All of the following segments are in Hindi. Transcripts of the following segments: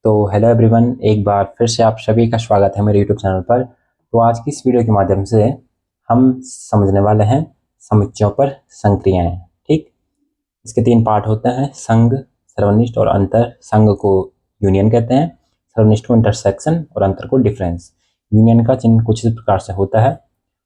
तो हेलो एवरीवन, एक बार फिर से आप सभी का स्वागत है मेरे यूट्यूब चैनल पर। तो आज की इस वीडियो के माध्यम से हम समझने वाले हैं समुच्चयों पर संक्रियाएं। ठीक, इसके 3 पार्ट होते हैं: संघ, सर्वनिष्ठ और अंतर। संघ को यूनियन कहते हैं, सर्वनिष्ठ को इंटरसेक्शन और अंतर को डिफरेंस। यूनियन का चिन्ह कुछ इस प्रकार से होता है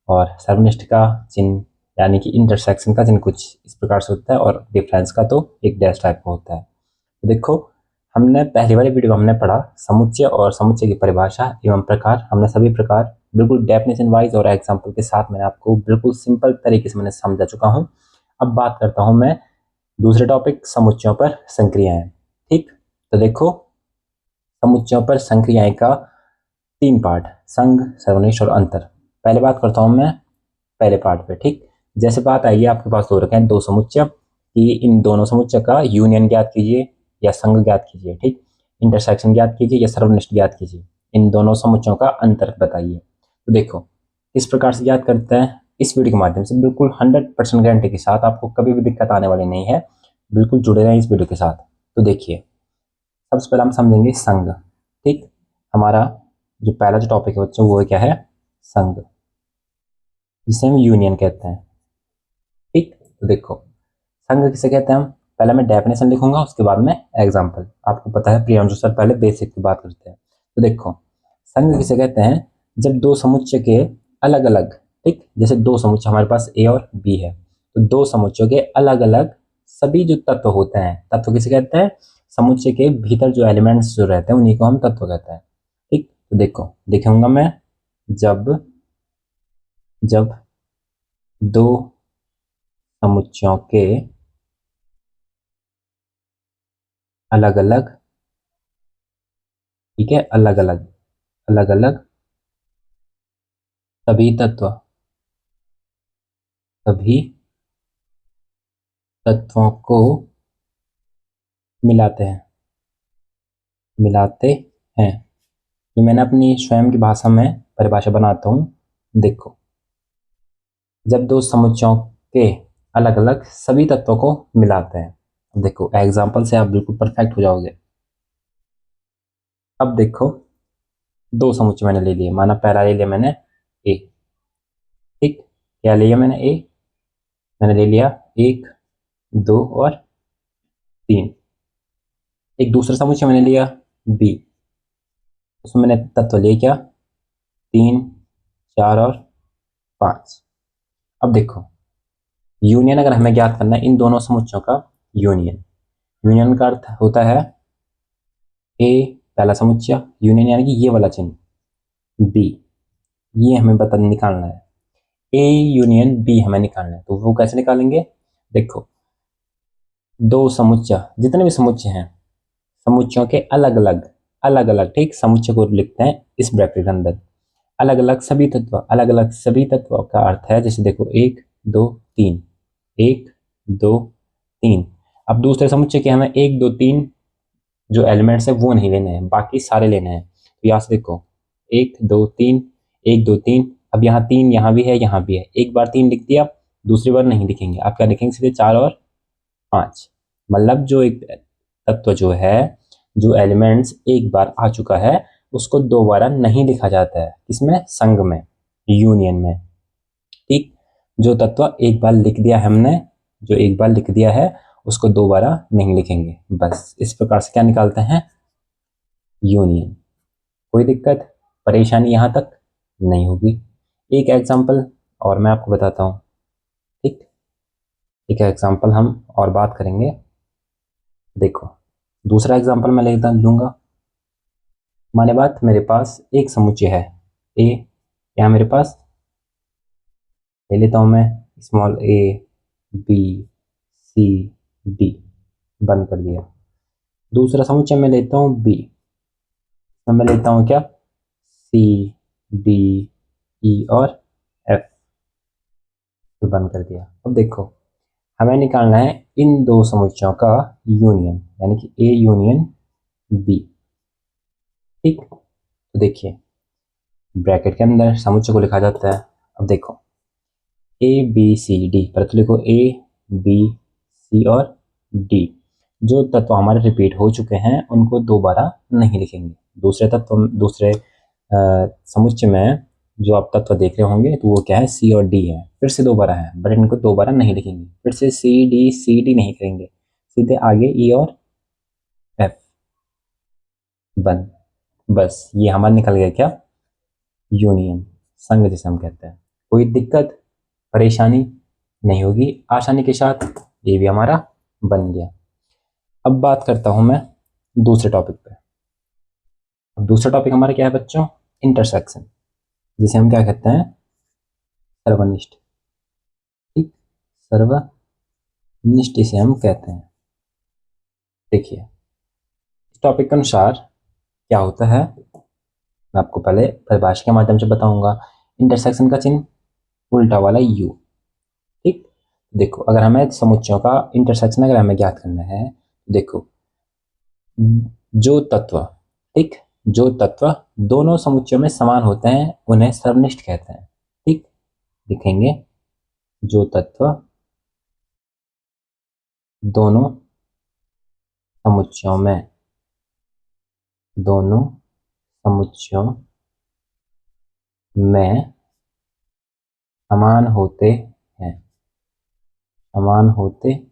और सर्वनिष्ठ का चिन्ह यानी कि इंटरसेक्शन का चिन्ह कुछ इस प्रकार से होता है और डिफरेंस का तो एक डैश टाइप का होता है। तो देखो, हमने पहली वाली वीडियो में हमने पढ़ा समुच्चय और समुच्चय की परिभाषा एवं प्रकार। हमने सभी प्रकार बिल्कुल डेफिनेशन वाइज और एग्जांपल के साथ मैंने आपको बिल्कुल सिंपल तरीके से मैंने समझा चुका हूं। अब बात करता हूं मैं दूसरे टॉपिक, समुच्चयों पर संक्रियाएं। ठीक, तो देखो, समुच्चयों पर संक्रियाएं का 3 पार्ट: संघ, सर्वनिष्ठ और अंतर। पहले बात करता हूं मैं पहले पार्ट पे। ठीक, जैसे बात आई है आपके पास दो रखे हैं, 2 समुच्चय कि इन दोनों समुच्चय का यूनियन ज्ञात कीजिए या संघ ज्ञात कीजिए। ठीक, इंटरसेक्शन ज्ञात कीजिए या सर्वनिष्ठ ज्ञात कीजिए। इन दोनों समुच्चयों का अंतर बताइए। तो देखो, किस प्रकार से ज्ञात करते हैं इस वीडियो के माध्यम से बिल्कुल 100% गारंटी के साथ, आपको कभी भी दिक्कत आने वाली नहीं है। बिल्कुल जुड़े रहें इस वीडियो के साथ। तो देखिए, सबसे पहले हम समझेंगे संघ। ठीक, हमारा जो पहला जो टॉपिक है बच्चों वो क्या है? संघ, जिसे हम यूनियन कहते हैं। ठीक, तो देखो, संघ किसे कहते हैं? हम पहले मैं डेफिनेशन लिखूंगा, उसके बाद में एग्जांपल। आपको पता है प्रियांशु सर पहले बेसिक की बात करते हैं। तो देखो, संघ किसे कहते हैं? जब दो समुच्चय के अलग अलग, ठीक, जैसे 2 समुच्चय हमारे पास ए और बी है, तो 2 समुच्चयों के अलग अलग सभी जो तत्व होते हैं, तत्व किसे कहते हैं? समुच्चय के भीतर जो एलिमेंट्स जो रहते हैं उन्हीं को हम तत्व कहते हैं। ठीक, तो देखो, लिखूंगा मैं, जब जब 2 समुच्चयों के अलग अलग, ठीक है, अलग अलग अलग अलग सभी तत्वों को मिलाते हैं। ये मैंने अपनी स्वयं की भाषा में परिभाषा बनाता हूँ। देखो, जब 2 समुच्चयों के अलग अलग सभी तत्वों को मिलाते हैं। अब देखो, एग्जाम्पल से आप बिल्कुल परफेक्ट हो जाओगे। अब देखो, 2 समुच्चय मैंने ले लिए, माना पहला ले लिया मैंने ए। ठीक, क्या लिया मैंने? ए। मैंने ले लिया 1, 2 और 3। एक दूसरा समुच्चय मैंने लिया बी, उसमें मैंने तत्व लिए क्या? 3, 4 और 5। अब देखो, यूनियन अगर हमें ज्ञात करना है इन दोनों समुच्चयों का यूनियन, यूनियन का अर्थ होता है ए पहला समुच्चय, यूनियन यानी कि ये वाला चिन्ह बी, ये हमें बता निकालना है। ए यूनियन बी हमें निकालना है, तो वो कैसे निकालेंगे? देखो, 2 समुच्चय, जितने भी समुच्चय हैं, समुच्चयों के अलग अलग, ठीक, समुच्चय को लिखते हैं इस ब्रैकेट के अंदर। अलग अलग सभी तत्व, अलग अलग सभी तत्व का अर्थ है, जैसे देखो 1, 2, 3, 1, 2, 3। अब दूसरे समुच्चय के हमें 1, 2, 3 जो एलिमेंट्स है वो नहीं लेने हैं, बाकी सारे लेने हैं। तो यहाँ से देखो 1, 2, 3, 1, 2, 3। अब यहाँ 3 यहाँ भी है, यहाँ भी है। एक बार 3 लिख दिया, दूसरी बार नहीं लिखेंगे। आप क्या लिखेंगे? सीधे 4 और 5। मतलब जो एक तत्व जो है, जो एलिमेंट्स एक बार आ चुका है, उसको दोबारा नहीं लिखा जाता है। किसमें? संघ में, यूनियन में। ठीक, जो तत्व एक बार लिख दिया है हमने, जो एक बार लिख दिया है उसको दोबारा नहीं लिखेंगे। बस इस प्रकार से क्या निकालते हैं? यूनियन। कोई दिक्कत परेशानी यहाँ तक नहीं होगी। एक एग्जांपल और मैं आपको बताता हूँ। ठीक, एक एग्जांपल हम और बात करेंगे। देखो, दूसरा एग्जांपल मैं लेता लूंगा। माने बात, मेरे पास एक समुच्चय है ए, यहाँ मेरे पास ले लेता हूँ मैं स्मॉल ए, बी, सी, डी, बंद कर दिया। दूसरा समुच्चय मैं लेता हूँ बी, तो मैं लेता हूँ क्या? सी, डी, ई और एफ, तो बंद कर दिया। अब देखो, हमें निकालना है इन 2 समुच्चयों का यूनियन, यानी कि ए यूनियन बी। ठीक, तो देखिए, ब्रैकेट के अंदर समुच्चय को लिखा जाता है। अब देखो, ए बी सी डी, पर तो लिखो ए बी सी और डी। जो तत्व हमारे रिपीट हो चुके हैं उनको दोबारा नहीं लिखेंगे। दूसरे तत्व, दूसरे समुच्चय में जो आप तत्व देख रहे होंगे तो वो क्या है, सी और डी है, फिर से दोबारा है, बट इनको दोबारा नहीं लिखेंगे, फिर से सी डी नहीं करेंगे, सीधे आगे ई और एफ बन। बस ये हमारा निकल गया क्या, यूनियन, संघ जिसे हम कहते हैं। कोई दिक्कत परेशानी नहीं होगी, आसानी के साथ ये भी हमारा बन गया। अब बात करता हूं मैं दूसरे टॉपिक पे। अब दूसरा टॉपिक हमारा क्या है बच्चों, इंटरसेक्शन, जिसे हम क्या कहते हैं, सर्वनिष्ठ। ठीक, सर्वनिष्ठ इसे हम कहते हैं। देखिए इस टॉपिक के अनुसार क्या होता है, मैं आपको पहले परिभाषा के माध्यम से बताऊंगा। इंटरसेक्शन का चिन्ह उल्टा वाला यू। ठीक, देखो अगर हमें समुच्चयों का इंटरसेक्शन अगर हमें ज्ञात करना है, देखो जो तत्व, ठीक, जो तत्व दोनों समुच्चयों में समान होते हैं उन्हें सर्वनिष्ठ कहते हैं। ठीक, लिखेंगे जो तत्व दोनों समुच्चयों में, दोनों समुच्चयों में समान होते हैं, समान होते हैं,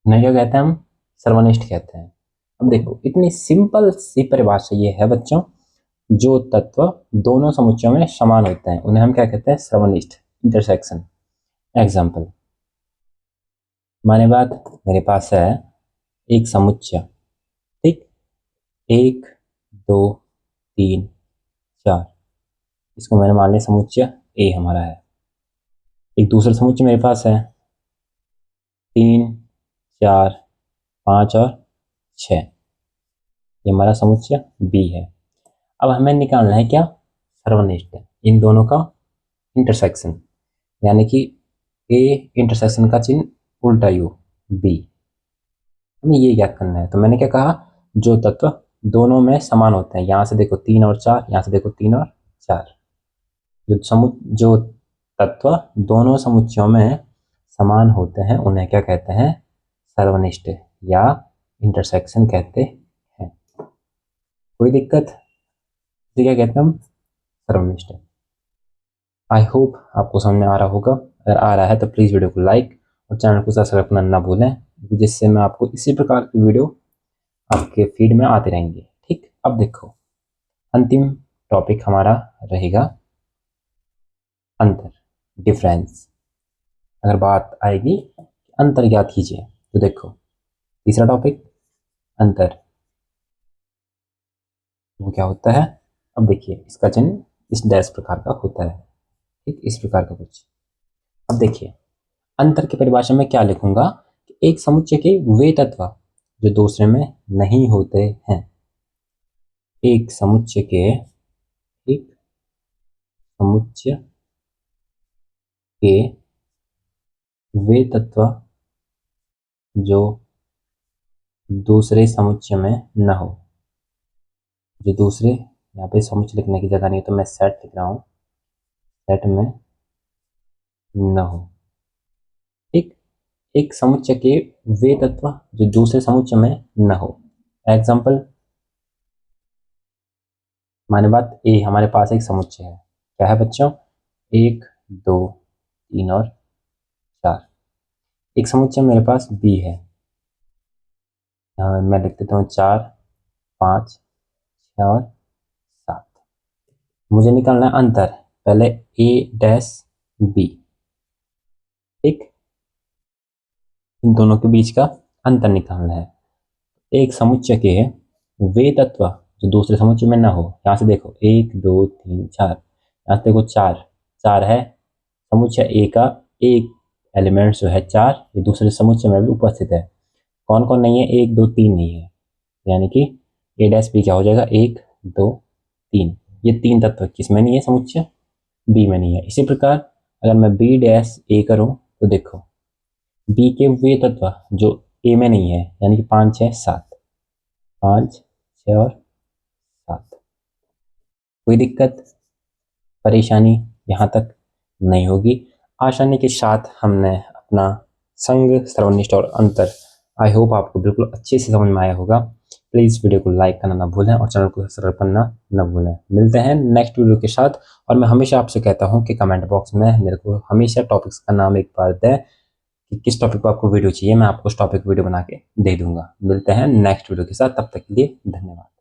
उन्हें क्या कहते हैं, हम सर्वनिष्ठ कहते हैं। अब देखो इतनी सिंपल सी परिभाषा ये है बच्चों, जो तत्व दोनों समुच्चयों में समान होते हैं उन्हें हम क्या कहते हैं, सर्वनिष्ठ, इंटरसेक्शन। एग्जाम्पल, माने बात मेरे पास है एक समुच्चय, ठीक, 1 2 3 4, इसको मैंने मान लिया समुच्चय ए हमारा है। एक दूसरा समुच्चय मेरे पास है 3 4 5 और 6, ये हमारा समुच्चय बी है। अब हमें निकालना है क्या, सर्वनिष्ठ, इन दोनों का इंटरसेक्शन, यानी कि ए इंटरसेक्शन का चिन्ह उल्टा यू, बी, हमें ये ज्ञात करना है। तो मैंने क्या कहा, जो तत्व दोनों में समान होते हैं, यहाँ से देखो 3 और 4, यहाँ से देखो 3 और 4, जो तत्व दोनों समुच्चयों में समान होते हैं उन्हें क्या कहते हैं, सर्वनिष्ठ या इंटरसेक्शन कहते हैं। कोई दिक्कत, तो क्या कहते हैं हम, सर्वनिष्ठ। आई होप आपको समझ में आ रहा होगा, अगर आ रहा है तो प्लीज़ वीडियो को लाइक और चैनल को सब्सक्राइब करना ना भूलें, जिससे मैं आपको इसी प्रकार की वीडियो आपके फीड में आते रहेंगे। ठीक, अब देखो अंतिम टॉपिक हमारा रहेगा अंतर, डिफरेंस। अगर बात आएगी अंतर ज्ञात कीजिए, तो देखो तीसरा टॉपिक अंतर, वो क्या होता है। अब देखिए इसका चिन्ह इस डैश प्रकार का होता है, ठीक, इस प्रकार का कुछ। अब देखिए अंतर की परिभाषा में क्या लिखूंगा कि एक समुच्चय के वे तत्व जो दूसरे में नहीं होते हैं, एक समुच्चय के, एक समुच्चय के वे तत्व जो दूसरे समुच्चय में न हो, जो दूसरे, यहाँ पे समुच्चय लिखने की जगह नहीं है तो मैं सेट लिख रहा हूँ, सेट में न हो। ठीक, एक समुच्चय के वे तत्व जो दूसरे समुच्चय में न हो। एग्जाम्पल, माने बात ए, हमारे पास एक समुच्चय है, क्या है बच्चों, 1 2 3 और 4। एक समुच्चय मेरे पास बी है, मैं लिख देता हूँ 4 5 6 और 7। मुझे निकालना है अंतर, पहले ए डैश बी, ठीक, इन दोनों के बीच का अंतर निकालना है। एक समुच्चय के वे तत्व जो दूसरे समुच्चय में ना हो, यहाँ से देखो 1 2 3 4, यहाँ से देखो 4 4 है, समुच्चय ए का एक एलिमेंट जो है 4, ये दूसरे समुच्चय में भी उपस्थित है। कौन कौन नहीं है, 1 2 3 नहीं है, यानी कि ए डैश बी क्या हो जाएगा, 1 2 3, ये 3 तत्व किसमें नहीं है, समुच्चय बी में नहीं है। इसी प्रकार अगर मैं बी डैश ए करूँ तो देखो बी के वे तत्व जो ए में नहीं है, यानी कि 5 6 7, 5 6 और 7। कोई दिक्कत परेशानी यहाँ तक नहीं होगी, आसानी के साथ हमने अपना संघ, सर्वनिष्ठ और अंतर। आई होप आपको बिल्कुल अच्छे से समझ में आया होगा। प्लीज़ वीडियो को लाइक करना ना भूलें और चैनल को सब्सक्राइब करना ना भूलें। मिलते हैं नेक्स्ट वीडियो के साथ। और मैं हमेशा आपसे कहता हूँ कि कमेंट बॉक्स में मेरे को हमेशा टॉपिक्स का नाम एक बार दें कि किस टॉपिक पर आपको वीडियो चाहिए, मैं आपको उस टॉपिक वीडियो बना के दे दूंगा। मिलते हैं नेक्स्ट वीडियो के साथ, तब तक के लिए धन्यवाद।